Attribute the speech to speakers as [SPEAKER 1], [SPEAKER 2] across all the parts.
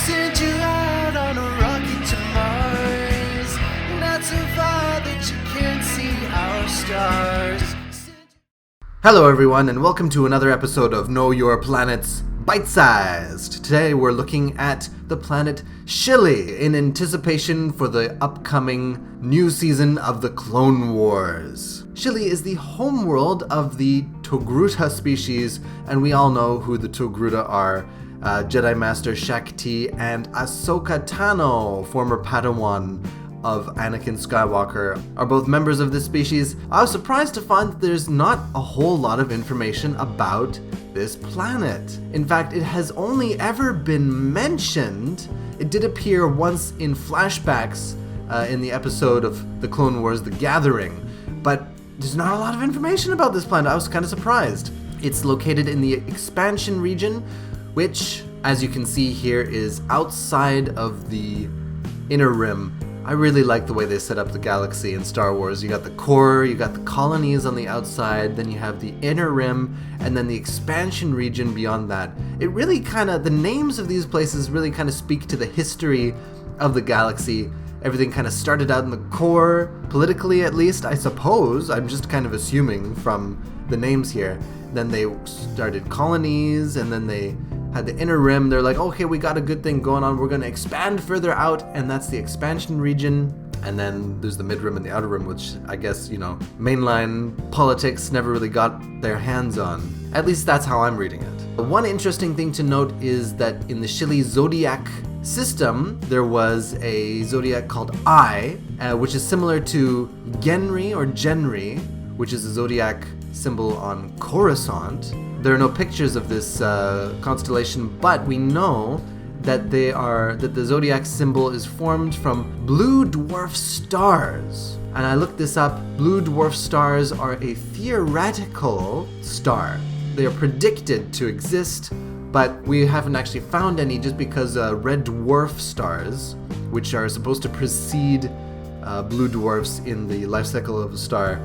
[SPEAKER 1] Send you out on a rocket to Mars, not so far that you can't see our stars.
[SPEAKER 2] Hello everyone, and welcome to another episode of Know Your Planets Bite-Sized. Today we're looking at the planet Shili in anticipation for the upcoming new season of the Clone Wars. Shili is the homeworld of the Togruta species, and we all know who the Togruta are. Jedi Master Shaak-Ti and Ahsoka Tano, former Padawan of Anakin Skywalker, are both members of this species. I was surprised to find that there's not a whole lot of information about this planet. In fact, it has only ever been mentioned. It did appear once in flashbacks in the episode of The Clone Wars, The Gathering, but there's not a lot of information about this planet. I was kind of surprised. It's located in the expansion region, which, as you can see here, is outside of the inner rim. I really like the way they set up the galaxy in Star Wars. You got the core, you got the colonies on the outside, then you have the inner rim, and then the expansion region beyond that. It really the names of these places really kind of speak to the history of the galaxy. Everything kind of started out in the core, politically at least, I suppose. I'm just kind of assuming from the names here. Then they started colonies, and then they had the inner rim. They're like, okay, we got a good thing going on. We're going to expand further out, and that's the expansion region. And then there's the mid rim and the outer rim, which I guess, mainline politics never really got their hands on. At least that's how I'm reading it. One interesting thing to note is that in the Shili zodiac system, there was a zodiac called I, which is similar to Genri or Genri, which is a zodiac symbol on Coruscant. There are no pictures of this constellation, but we know that the zodiac symbol is formed from blue dwarf stars. And I looked this up. Blue dwarf stars are a theoretical star. They are predicted to exist, but we haven't actually found any, just because red dwarf stars, which are supposed to precede blue dwarfs in the life cycle of a star,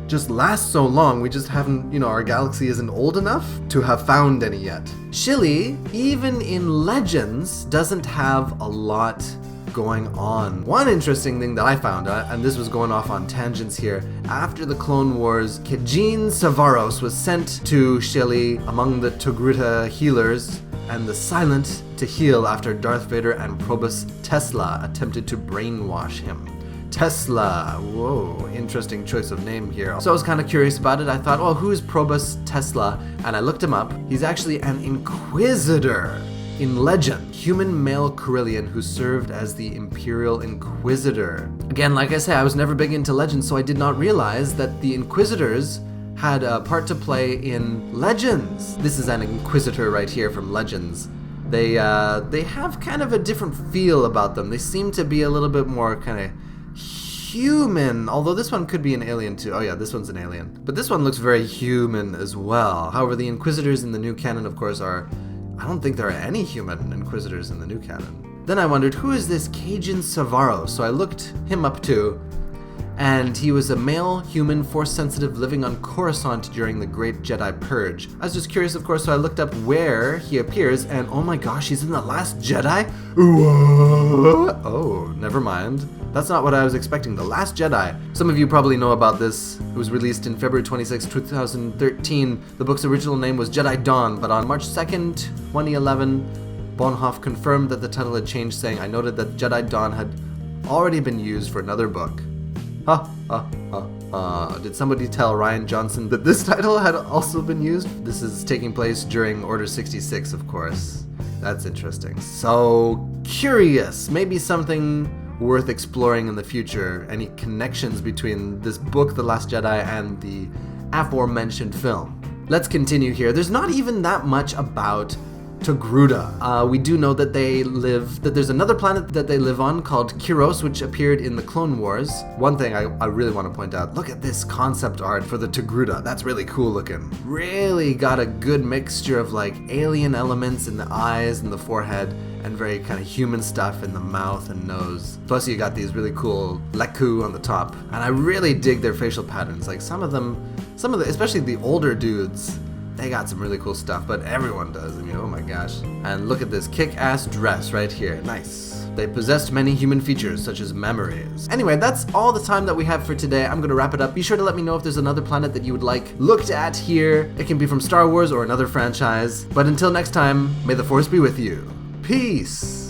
[SPEAKER 2] just last so long. We just haven't, our galaxy isn't old enough to have found any yet. Shili, even in Legends, doesn't have a lot going on. One interesting thing that I found, and this was going off on tangents here, after the Clone Wars, Kajin Savaros was sent to Shili among the Togruta healers, and the Silent to heal after Darth Vader and Probus Tesla attempted to brainwash him. Tesla, whoa, interesting choice of name here. So I was kind of curious about it. I thought, well, who is Probus Tesla? And I looked him up. He's actually an Inquisitor in Legend, human male Corellian who served as the Imperial Inquisitor. Again, like I say, I was never big into Legends, so I did not realize that the Inquisitors had a part to play in Legends. This is an Inquisitor right here from Legends. They have kind of a different feel about them. They seem to be a little bit more kind of human, although this one could be an alien too. Oh yeah, this one's an alien. But this one looks very human as well. However, the Inquisitors in the new canon, of course, I don't think there are any human Inquisitors in the new canon. Then I wondered, who is this Kajin Savaros? So I looked him up too, and he was a male human force sensitive living on Coruscant during the Great Jedi Purge. I was just curious, of course, so I looked up where he appears, and oh my gosh, he's in The Last Jedi? What? Oh, never mind. That's not what I was expecting. The Last Jedi. Some of you probably know about this. It was released in February 26, 2013. The book's original name was Jedi Dawn, but on March 2nd, 2011, Bonhoeff confirmed that the title had changed, saying, "I noted that Jedi Dawn had already been used for another book." Ha, ha, ha, ha. Did somebody tell Rian Johnson that this title had also been used? This is taking place during Order 66, of course. That's interesting. So curious. Maybe something worth exploring in the future. Any connections between this book, The Last Jedi, and the aforementioned film. Let's continue here. There's not even that much about Togruta. We do know that there's another planet that they live on called Kiros, which appeared in the Clone Wars. One thing I really want to point out, look at this concept art for the Togruta. That's really cool looking. Really got a good mixture of like alien elements in the eyes and the forehead, and very kind of human stuff in the mouth and nose. Plus you got these really cool leku on the top. And I really dig their facial patterns. Like some of the, especially the older dudes, They got some really cool stuff, but everyone does. I mean, oh my gosh. And look at this kick-ass dress right here. Nice. They possessed many human features, such as memories. Anyway, that's all the time that we have for today. I'm gonna wrap it up. Be sure to let me know if there's another planet that you would like looked at here. It can be from Star Wars or another franchise. But until next time, may the Force be with you. Peace!